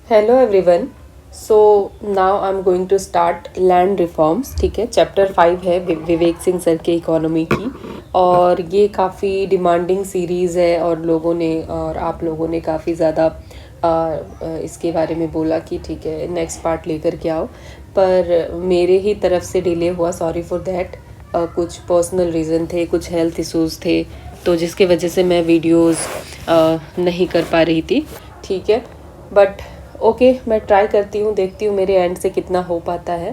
Hello everyone. So now I am going to start land reforms. ठीक है, chapter 5 है Vivek Singh sir के economy की। और ये काफ़ी डिमांडिंग सीरीज़ है और आप लोगों ने काफ़ी ज़्यादा इसके बारे में बोला कि ठीक है नेक्स्ट पार्ट लेकर के आओ, पर मेरे ही तरफ से डिले हुआ, सॉरी फॉर दैट। कुछ पर्सनल रीज़न थे, कुछ हेल्थ इश्यूज़ थे, तो जिसके वजह से मैं वीडियोस नहीं कर पा रही थी। ठीक है, बट ओके, मैं ट्राई करती हूँ, देखती हूँ मेरे एंड से कितना हो पाता है।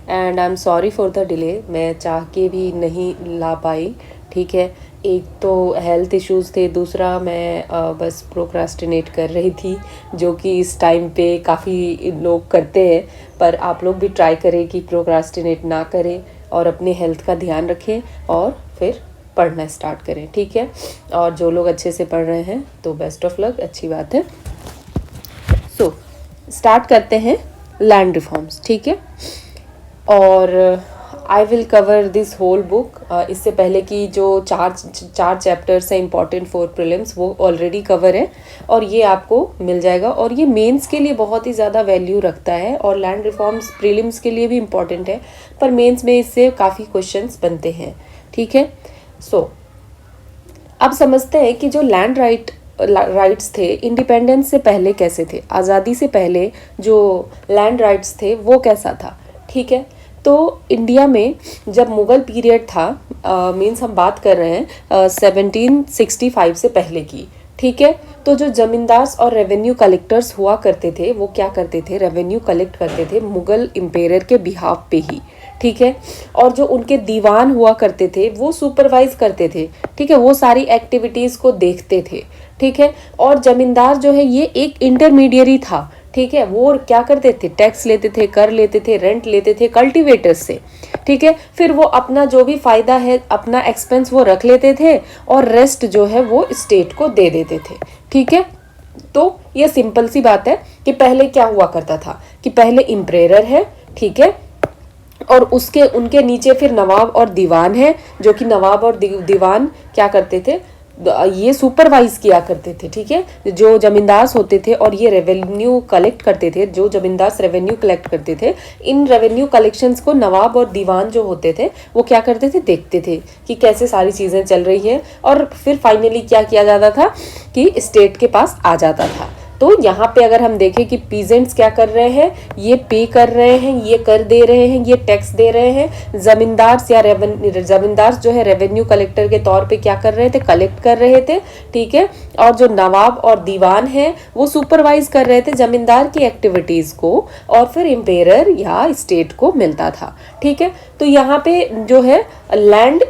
And I am sorry for the delay, मैं चाह के भी नहीं ला पाई। ठीक है, एक तो हेल्थ इश्यूज़ थे, दूसरा मैं बस प्रोक्रास्टिनेट कर रही थी, जो कि इस टाइम पे काफ़ी लोग करते हैं। पर आप लोग भी ट्राई करें कि प्रोक्रास्टिनेट ना करें और अपने हेल्थ का ध्यान रखें और फिर पढ़ना स्टार्ट करें। ठीक है, और जो लोग अच्छे से पढ़ रहे हैं तो बेस्ट ऑफ लक, अच्छी बात है। सो स्टार्ट करते हैं लैंड रिफॉर्म्स। ठीक है, और I will cover this whole book. इससे पहले कि जो चार चैप्टर्स हैं इंपॉर्टेंट फॉर प्रीलिम्स, वो ऑलरेडी कवर है और ये आपको मिल जाएगा। और ये मेंस के लिए बहुत ही ज़्यादा वैल्यू रखता है और लैंड रिफॉर्म्स प्रीलिम्स के लिए भी इम्पॉर्टेंट है, पर मेंस में इससे काफ़ी क्वेश्चंस बनते हैं। ठीक है, सो अब समझते हैं कि जो लैंड राइट्स थे इंडिपेंडेंस से पहले कैसे थे, आज़ादी से पहले जो लैंड राइट्स थे वो कैसा था। ठीक है, तो इंडिया में जब मुग़ल पीरियड था, मीन्स हम बात कर रहे हैं 1765 से पहले की। ठीक है, तो जो जमींदार्स और रेवेन्यू कलेक्टर्स हुआ करते थे वो क्या करते थे, रेवेन्यू कलेक्ट करते थे मुग़ल एम्पायर के बिहाफ पे ही। ठीक है, और जो उनके दीवान हुआ करते थे वो सुपरवाइज करते थे। ठीक है, वो सारी एक्टिविटीज़ को देखते थे। ठीक है, और जमींदार जो है ये एक इंटरमीडियरी था। ठीक है, वो क्या करते थे, टैक्स लेते थे, कर लेते थे, रेंट लेते थे कल्टीवेटर्स से। ठीक है, फिर वो अपना जो भी फायदा है, अपना एक्सपेंस वो रख लेते थे और रेस्ट जो है वो स्टेट को दे देते थे। ठीक है, तो ये सिंपल सी बात है कि पहले क्या हुआ करता था कि पहले इम्परेटर है। ठीक है, और उसके उनके नीचे फिर नवाब और दीवान है, जो कि नवाब और दीवान क्या करते थे, ये सुपरवाइज किया करते थे। ठीक है, जो जमींदार होते थे और ये रेवेन्यू कलेक्ट करते थे, जो जमींदार रेवेन्यू कलेक्ट करते थे, इन रेवेन्यू कलेक्शंस को नवाब और दीवान जो होते थे वो क्या करते थे, देखते थे कि कैसे सारी चीज़ें चल रही है, और फिर फाइनली क्या किया जाता था कि स्टेट के पास आ जाता था। तो यहाँ पे अगर हम देखें कि पीजेंट्स क्या कर रहे हैं, ये पे कर रहे हैं, ये कर दे रहे हैं, ये टैक्स दे रहे हैं। जमींदार जो है रेवेन्यू कलेक्टर के तौर पे क्या कर रहे थे, कलेक्ट कर रहे थे। ठीक है, और जो नवाब और दीवान है वो सुपरवाइज कर रहे थे जमींदार की एक्टिविटीज को, और फिर एम्पायर या स्टेट को मिलता था। ठीक है, तो यहाँ पे जो है लैंड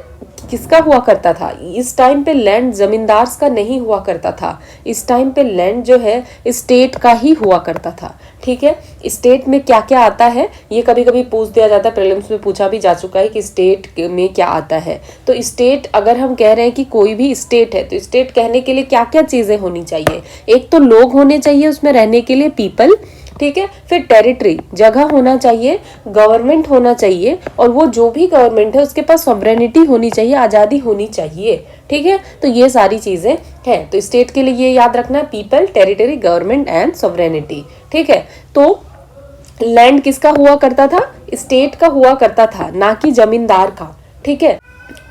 किसका हुआ करता था, इस टाइम पे लैंड जमींदार का नहीं हुआ करता था, इस टाइम पे लैंड जो है स्टेट का ही हुआ करता था। ठीक है, स्टेट में क्या क्या आता है ये कभी कभी पूछ दिया जाता है, प्रीलिम्स में पूछा भी जा चुका है कि स्टेट में क्या आता है। तो स्टेट अगर हम कह रहे हैं कि कोई भी स्टेट है, तो स्टेट कहने के लिए क्या क्या चीज़ें होनी चाहिए, एक तो लोग होने चाहिए उसमें रहने के लिए, पीपल। ठीक है, फिर टेरिटरी, जगह होना चाहिए, गवर्नमेंट होना चाहिए, और वो जो भी गवर्नमेंट है उसके पास सॉवरेनिटी होनी चाहिए, आज़ादी होनी चाहिए। ठीक है, तो ये सारी चीज़ें हैं। तो स्टेट के लिए ये याद रखना है, people, territory, government and sovereignty. ठीक है, तो लैंड किसका हुआ करता था, स्टेट का हुआ करता था, ना कि जमींदार का। ठीक है,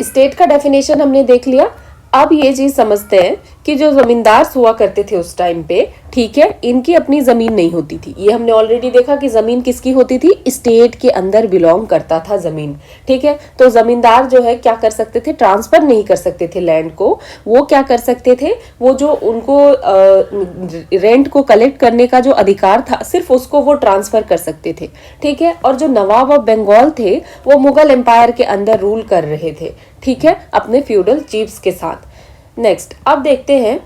स्टेट का डेफिनेशन हमने देख लिया। अब ये चीज समझते हैं कि जो जमींदार हुआ करते थे उस टाइम पे, ठीक है, इनकी अपनी जमीन नहीं होती थी। ये हमने ऑलरेडी देखा कि जमीन किसकी होती थी, स्टेट के अंदर बिलोंग करता था जमीन। ठीक है, तो जमींदार जो है क्या कर सकते थे, ट्रांसफर नहीं कर सकते थे लैंड को। वो क्या कर सकते थे, वो जो उनको रेंट को कलेक्ट करने का जो अधिकार था सिर्फ उसको वो ट्रांसफर कर सकते थे। ठीक है, और जो नवाब ऑफ बंगाल थे वो मुगल एम्पायर के अंदर रूल कर रहे थे। ठीक है, अपने फ्यूडल चीफ्स के साथ। नेक्स्ट अब देखते हैं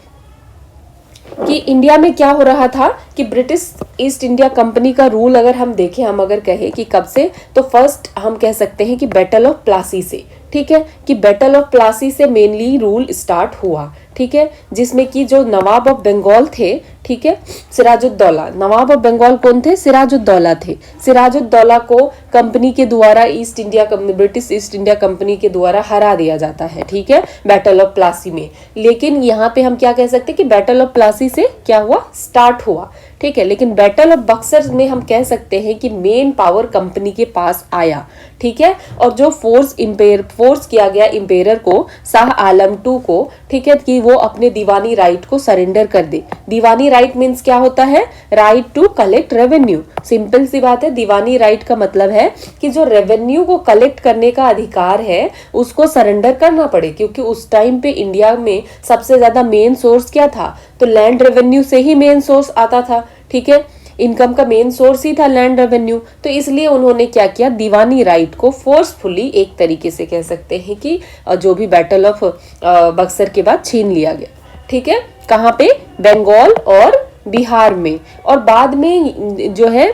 कि इंडिया में क्या हो रहा था कि ब्रिटिश ईस्ट इंडिया कंपनी का रूल अगर हम देखें, हम अगर कहें कि कब से, तो फर्स्ट हम कह सकते हैं कि बैटल ऑफ प्लासी से। ठीक है, कि बैटल ऑफ प्लासी से मेनली रूल स्टार्ट हुआ। ठीक है, जिसमें कि जो नवाब ऑफ बंगाल थे, ठीक है, सिराजुद्दौला, नवाब ऑफ बंगाल कौन थे, सिराजुद्दौला थे। सिराजुद्दौला को कंपनी के द्वारा ब्रिटिश ईस्ट इंडिया कंपनी के द्वारा हरा दिया जाता है। ठीक है, बैटल ऑफ प्लासी में। लेकिन यहाँ पे हम क्या कह सकते हैं कि बैटल ऑफ प्लासी से क्या हुआ, स्टार्ट हुआ। ठीक है। लेकिन बैटल ऑफ बक्सर में हम कह सकते हैं कि मेन पावर कंपनी के पास आया, ठीक है। और जो फोर्स किया गया इंपेरर को, शाह आलम टू को, ठीक है, कि वो अपने दीवानी राइट को सरेंडर कर दे। दीवानी राइट मीन्स क्या होता है? Right to collect revenue. Simple सी बात है, दीवानी राइट का मतलब है कि जो रेवेन्यू को कलेक्ट करने का अधिकार है उसको सरेंडर करना पड़े, क्योंकि उस टाइम पे इंडिया में सबसे ज्यादा मेन सोर्स क्या था? तो लैंड रेवेन्यू से ही मेन सोर्स आता था, ठीक है। इनकम का मेन सोर्स ही था लैंड रेवेन्यू। तो इसलिए उन्होंने क्या किया? दीवानी राइट को फोर्सफुली, एक तरीके से कह सकते हैं कि जो भी बैटल ऑफ बक्सर के बाद छीन लिया गया, ठीक है। कहाँ पे? बंगाल और बिहार में। और बाद में जो है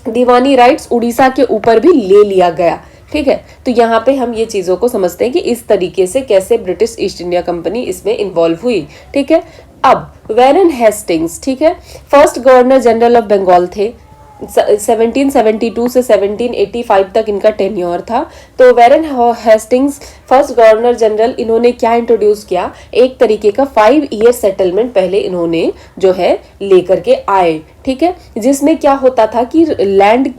दीवानी राइट्स उड़ीसा के ऊपर भी ले लिया गया, ठीक है। तो यहाँ पे हम ये चीजों को समझते हैं कि इस तरीके से कैसे ब्रिटिश ईस्ट इंडिया कंपनी इसमें इन्वॉल्व हुई, ठीक है। अब वैरन हेस्टिंग्स, ठीक है, first governor general of Bengal थे। 1772 से 1785 तक इनका टेन्योर था। तो Warren Hastings first governor general, इन्होंने क्या इंट्रोड्यूस किया? एक तरीके का 5 ईयर सेटलमेंट पहले इन्होंने जो है लेकर के आए, ठीक है। जिसमें क्या होता था कि लैंड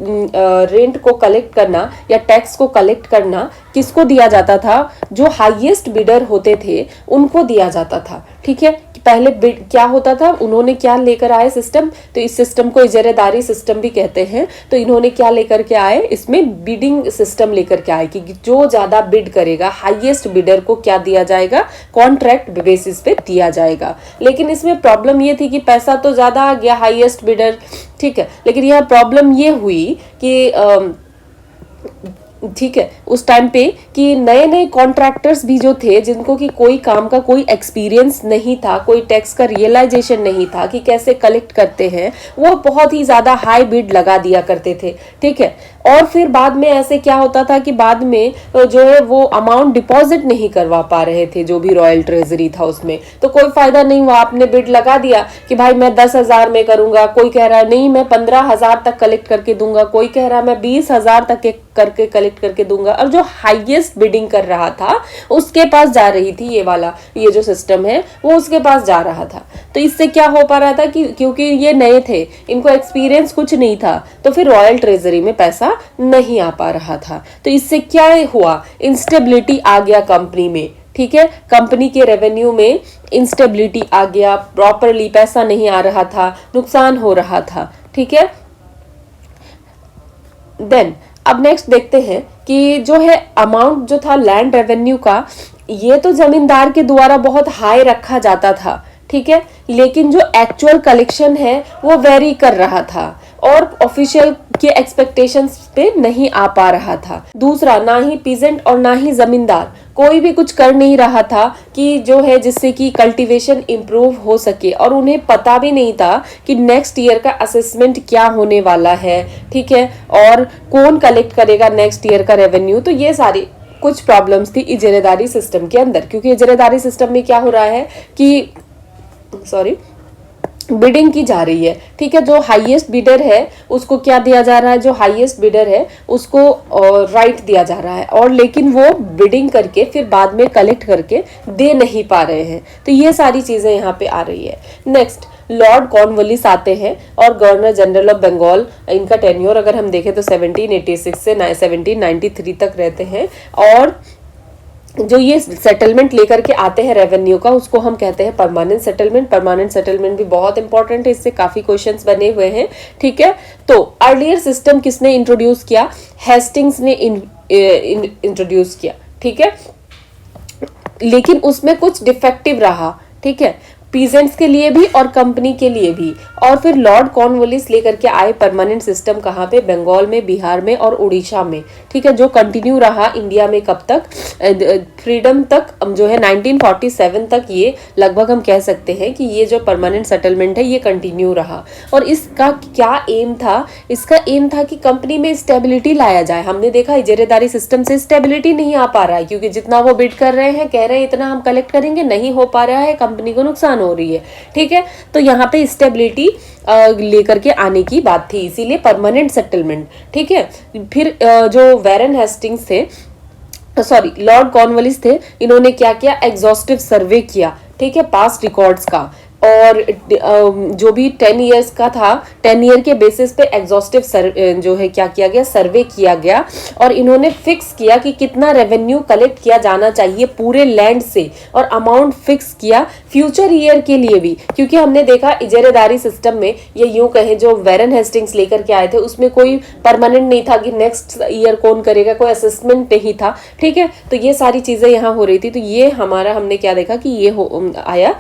रेंट को कलेक्ट करना या टैक्स को कलेक्ट करना किसको दिया जाता था? जो हाईएस्ट बिडर होते थे उनको दिया जाता था, ठीक है। पहले क्या होता था? उन्होंने क्या लेकर आए सिस्टम? तो इस सिस्टम को इजरादारी सिस्टम भी कहते हैं। तो इन्होंने क्या लेकर के आए? इसमें बिडिंग सिस्टम लेकर के आए कि जो ज्यादा बिड करेगा, हाईएस्ट बिडर को क्या दिया जाएगा? कॉन्ट्रैक्ट बेसिस पे दिया जाएगा। लेकिन इसमें प्रॉब्लम ये थी कि पैसा तो ज्यादा आ गया, हाईएस्ट बिडर, ठीक है। लेकिन यह प्रॉब्लम ये हुई कि ठीक है, उस टाइम पे कि नए नए कॉन्ट्रैक्टर्स भी जो थे, जिनको कि कोई काम का कोई एक्सपीरियंस नहीं था, कोई टैक्स का रियलाइजेशन नहीं था कि कैसे कलेक्ट करते हैं, वो बहुत ही ज्यादा हाई बिड लगा दिया करते थे, ठीक है। और फिर बाद में ऐसे क्या होता था कि बाद में जो है वो अमाउंट डिपॉजिट नहीं करवा पा रहे थे, जो भी रॉयल ट्रेजरी था उसमें। तो कोई फायदा नहीं हुआ, आपने बिड लगा दिया कि भाई मैं 10,000 में करूंगा, कोई कह रहा है नहीं मैं 15,000 तक कलेक्ट करके दूंगा, कोई कह रहा है मैं 20,000 तक करके कलेक्ट करके दूंगा। और जो हाईएस्ट बिडिंग कर रहा था उसके पास जा रही थी ये जो सिस्टम है वो उसके पास जा रहा था। तो इससे क्या हो पा रहा था कि क्योंकि ये नए थे, इनको एक्सपीरियंस कुछ नहीं था, तो फिर रॉयल ट्रेजरी में पैसा नहीं आ पा रहा था। तो इससे क्या हुआ? इंस्टेबिलिटी आ गया कंपनी में, ठीक है। कंपनी के रेवेन्यू में इंस्टेबिलिटी आ गया, प्रॉपरली पैसा नहीं आ रहा था, नुकसान हो रहा था, ठीक है। देन अब नेक्स्ट देखते हैं कि जो है अमाउंट जो था लैंड रेवेन्यू का, ये तो जमींदार के द्वारा बहुत हाई रखा जाता था, ठीक है। लेकिन जो एक्चुअल कलेक्शन है वो वेरी कर रहा था और ऑफिशियल के एक्सपेक्टेशंस पे नहीं आ पा रहा था। दूसरा, ना ही पीजेंट और ना ही जमींदार कोई भी कुछ कर नहीं रहा था कि जो है जिससे कि कल्टीवेशन इंप्रूव हो सके, और उन्हें पता भी नहीं था कि नेक्स्ट ईयर का असेसमेंट क्या होने वाला है, ठीक है, और कौन कलेक्ट करेगा नेक्स्ट ईयर का रेवेन्यू। तो ये सारी कुछ प्रॉब्लम्स थी इजरादारी सिस्टम के अंदर, क्योंकि इजरादारी सिस्टम में क्या हो रहा है कि बिडिंग की जा रही है, ठीक है। जो हाईएस्ट बिडर है उसको क्या दिया जा रहा है? जो हाईएस्ट बिडर है उसको राइट दिया जा रहा है, और लेकिन वो बिडिंग करके फिर बाद में कलेक्ट करके दे नहीं पा रहे हैं। तो ये सारी चीजें यहाँ पे आ रही है। नेक्स्ट, लॉर्ड कॉर्नवालिस आते हैं और गवर्नर जनरल ऑफ बंगाल, इनका टेन्योर अगर हम देखें तो 1786 से 1793 तक रहते हैं। और जो ये सेटलमेंट लेकर के आते हैं रेवेन्यू का, उसको हम कहते हैं परमानेंट सेटलमेंट। परमानेंट सेटलमेंट भी बहुत इंपॉर्टेंट है, इससे काफी क्वेश्चंस बने हुए हैं, ठीक है। तो अर्लियर सिस्टम किसने इंट्रोड्यूस किया? हेस्टिंग्स ने इंट्रोड्यूस किया, ठीक है। लेकिन उसमें कुछ डिफेक्टिव रहा, ठीक है, पीजेंट्स के लिए भी और कंपनी के लिए भी। और फिर लॉर्ड कॉर्नवालिस लेकर के आए परमानेंट सिस्टम, कहाँ पे? बंगाल में, बिहार में और उड़ीसा में, ठीक है, जो कंटिन्यू रहा इंडिया में कब तक? फ्रीडम तक, जो है 1947 तक। ये लगभग हम कह सकते हैं कि ये जो परमानेंट सेटलमेंट है ये कंटिन्यू रहा। और इसका क्या एम था? इसका एम था कि कंपनी में स्टेबिलिटी लाया जाए। हमने देखा इजरादारी सिस्टम से स्टेबिलिटी नहीं आ पा रहा है, क्योंकि जितना वो बिड कर रहे हैं, कह रहे हैं इतना हम कलेक्ट करेंगे, नहीं हो पा रहा है, कंपनी को नुकसान हो रही है, ठीक है। तो यहाँ पे स्टेबिलिटी लेकर के आने की बात थी, इसीलिए परमानेंट सेटलमेंट, ठीक है। फिर जो वैरन हेस्टिंग्स थे, लॉर्ड कॉर्नवालिस थे, इन्होंने क्या किया? एग्जॉस्टिव सर्वे किया, ठीक है, पास्ट रिकॉर्ड्स का। और जो भी 10 ईयर्स का था, 10 ईयर के बेसिस पे एग्जॉस्टिव जो है क्या किया गया, सर्वे किया गया और इन्होंने फिक्स किया कि कितना रेवेन्यू कलेक्ट किया जाना चाहिए पूरे लैंड से और अमाउंट फिक्स किया फ्यूचर ईयर के लिए भी, क्योंकि हमने देखा इजारेदारी सिस्टम में ये यूं कहें जो वैरन हेस्टिंग्स लेकर के आए थे उसमें कोई परमानेंट नहीं था कि नेक्स्ट ईयर कौन करेगा, कोई असेसमेंट नहीं था, ठीक है। तो ये सारी चीजें यहाँ हो रही थी, तो ये हमारा हमने क्या देखा कि ये आया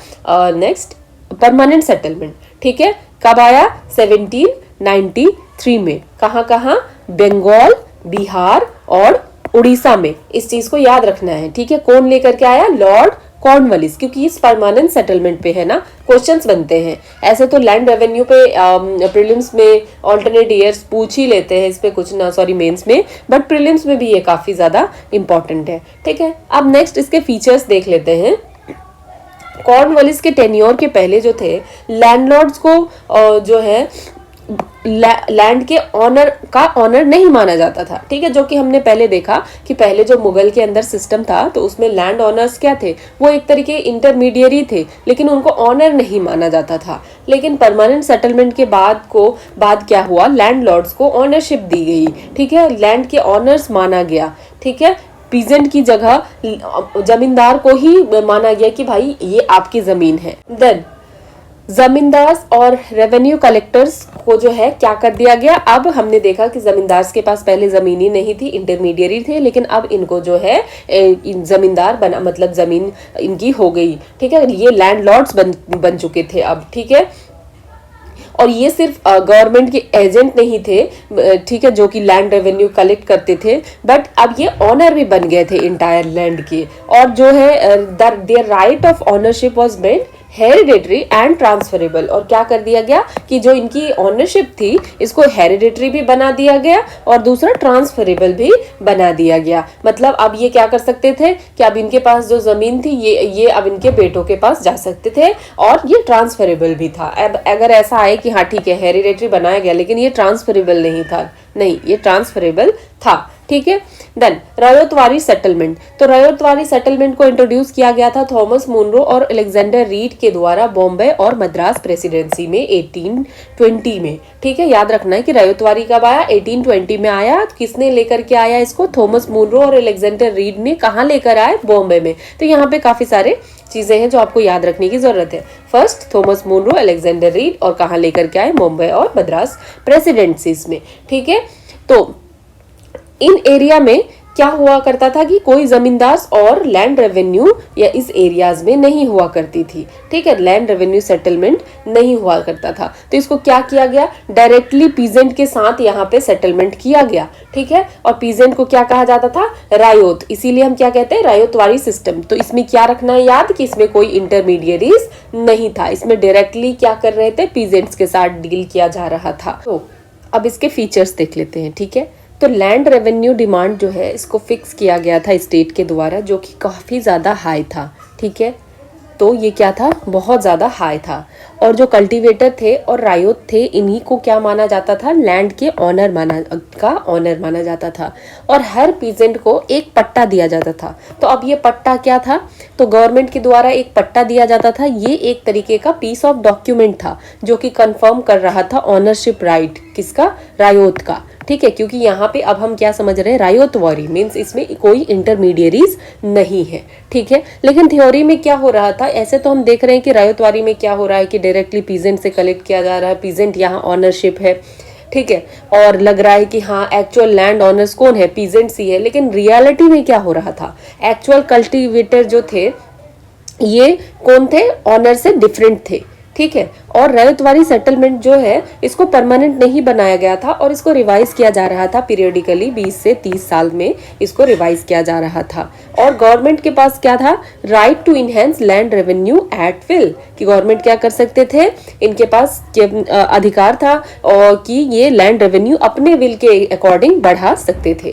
नेक्स्ट परमानेंट सेटलमेंट, ठीक है। कब आया? 1793 में। कहाँ कहाँ? बंगाल, बिहार और उड़ीसा में। इस चीज को याद रखना है, ठीक है। कौन लेकर के आया? लॉर्ड कॉर्नवालिस, क्योंकि इस परमानेंट सेटलमेंट पे है ना क्वेश्चंस बनते हैं। ऐसे तो लैंड रेवेन्यू पे प्रीलिम्स में ऑल्टरनेट ईयर्स पूछ ही लेते हैं, इस पे कुछ ना, सॉरी मेंस में, बट प्रीलिम्स में भी ये काफी ज्यादा इंपॉर्टेंट है, ठीक है। अब नेक्स्ट इसके फीचर्स देख लेते हैं। कॉर्नवालिस के टेन्योर के पहले जो थे, लैंडलॉर्ड्स को जो है लैंड के ऑनर का ऑनर नहीं माना जाता था, ठीक है। जो कि हमने पहले देखा कि पहले जो मुगल के अंदर सिस्टम था तो उसमें लैंड ऑनर्स क्या थे, वो एक तरीके इंटरमीडियरी थे, लेकिन उनको ऑनर नहीं माना जाता था। लेकिन परमानेंट सेटलमेंट के बाद क्या हुआ, लैंडलॉर्ड्स को ऑनरशिप दी गई, ठीक है, लैंड के ऑनर्स माना गया, ठीक है। पीजेंट की जगह जमींदार को ही माना गया कि भाई ये आपकी जमीन है। देन जमींदार और रेवेन्यू कलेक्टर्स को जो है क्या कर दिया गया, अब हमने देखा कि जमींदार के पास पहले जमीन ही नहीं थी, इंटरमीडियरी थे, लेकिन अब इनको जो है जमींदार बना, मतलब जमीन इनकी हो गई, ठीक है। ये लैंडलॉर्ड्स बन चुके थे अब, ठीक है। और ये सिर्फ गवर्नमेंट के एजेंट नहीं थे, ठीक है, जो कि लैंड रेवेन्यू कलेक्ट करते थे, बट अब ये ऑनर भी बन गए थे इंटायर लैंड के। और जो है their right of ownership was made hereditary and transferable. और क्या कर दिया गया कि जो इनकी ऑनरशिप थी इसको हेरिडेटरी भी बना दिया गया और दूसरा ट्रांसफरेबल भी बना दिया गया। मतलब अब ये क्या कर सकते थे कि अब इनके पास जो जमीन थी ये अब इनके बेटों के पास जा सकते थे और ये ट्रांसफरेबल भी था। अब अगर ऐसा आए कि हाँ ठीक है हेरिडेटरी बनाया गया लेकिन ये ट्रांसफरेबल नहीं था, नहीं, ये ट्रांसफरेबल था, ठीक है। Then Ryotwari settlement. तो रयोतवारी सेटलमेंट को इंट्रोड्यूस किया गया था थॉमस मुनरो और अलेक्जेंडर रीड के द्वारा बॉम्बे और मद्रास प्रेसिडेंसी में 1820 में, ठीक है। याद रखना है कि रयोतवारी कब आया? 1820 में आया। किसने लेकर के आया इसको? थॉमस मुनरो और अलेक्जेंडर रीड ने। कहाँ लेकर आए? बॉम्बे में। तो यहाँ पे काफी सारे चीजें हैं जो आपको याद रखने की जरूरत है। First Thomas Munro, Alexander Read, और कहाँ लेकर के आए? बॉम्बे और मद्रास प्रेसिडेंसीज में, ठीक है। तो इन एरिया में क्या हुआ करता था कि कोई जमींदार और लैंड रेवेन्यू या इस एरियाज में नहीं हुआ करती थी, ठीक है। लैंड रेवेन्यू सेटलमेंट नहीं हुआ करता था, तो इसको क्या किया गया? डायरेक्टली पीजेंट के साथ यहाँ पे सेटलमेंट किया गया, ठीक है। और पीजेंट को क्या कहा जाता था? रायोत। इसीलिए हम क्या कहते हैं? रायोतवारी सिस्टम। तो इसमें क्या रखना है याद कि इसमें कोई इंटरमीडियरीज नहीं था, इसमें डायरेक्टली क्या कर रहे थे? पीजेंट्स के साथ डील किया जा रहा था। तो अब इसके फीचर्स देख लेते हैं, ठीक है। तो लैंड रेवेन्यू डिमांड जो है इसको फिक्स किया गया था स्टेट के द्वारा, जो कि काफ़ी ज़्यादा हाई था, ठीक है। तो ये क्या था? बहुत ज़्यादा हाई था। और जो कल्टीवेटर थे और रायोत थे इन्हीं को क्या माना जाता था? लैंड के ऑनर माना जाता था। और हर पीजेंट को एक पट्टा दिया जाता था। तो अब ये पट्टा क्या था? तो गवर्नमेंट के द्वारा एक पट्टा दिया जाता था। ये एक तरीके का पीस ऑफ डॉक्यूमेंट था जो कि कंफर्म कर रहा था ऑनरशिप राइट किसका? रायोत का, ठीक है। क्योंकि यहाँ पे अब हम क्या समझ रहे हैं? रायोतवारी मीन्स इसमें कोई इंटरमीडियरीज नहीं है, ठीक है। लेकिन थ्योरी में क्या हो रहा था? ऐसे तो हम देख रहे हैं कि रायोतवारी में क्या हो रहा है कि डायरेक्टली पीजेंट से कलेक्ट किया जा रहा है, पीजेंट यहाँ ऑनरशिप है, ठीक है। और लग रहा है कि हाँ एक्चुअल लैंड ऑनर्स कौन है? पीजेंट्स ही है। लेकिन रियलिटी में क्या हो रहा था? एक्चुअल कल्टीवेटर जो थे ये कौन थे? ऑनर से डिफरेंट थे, ठीक है। और रैयतवारी सेटलमेंट जो है इसको परमानेंट नहीं बनाया गया था और इसको रिवाइज किया जा रहा था पीरियडिकली, 20 से 30 साल में इसको रिवाइज किया जा रहा था। और गवर्नमेंट के पास क्या था? Right to enhance land revenue at will, कि गवर्नमेंट क्या कर सकते थे? इनके पास अधिकार था और कि ये लैंड रेवेन्यू अपने विल के अकॉर्डिंग बढ़ा सकते थे।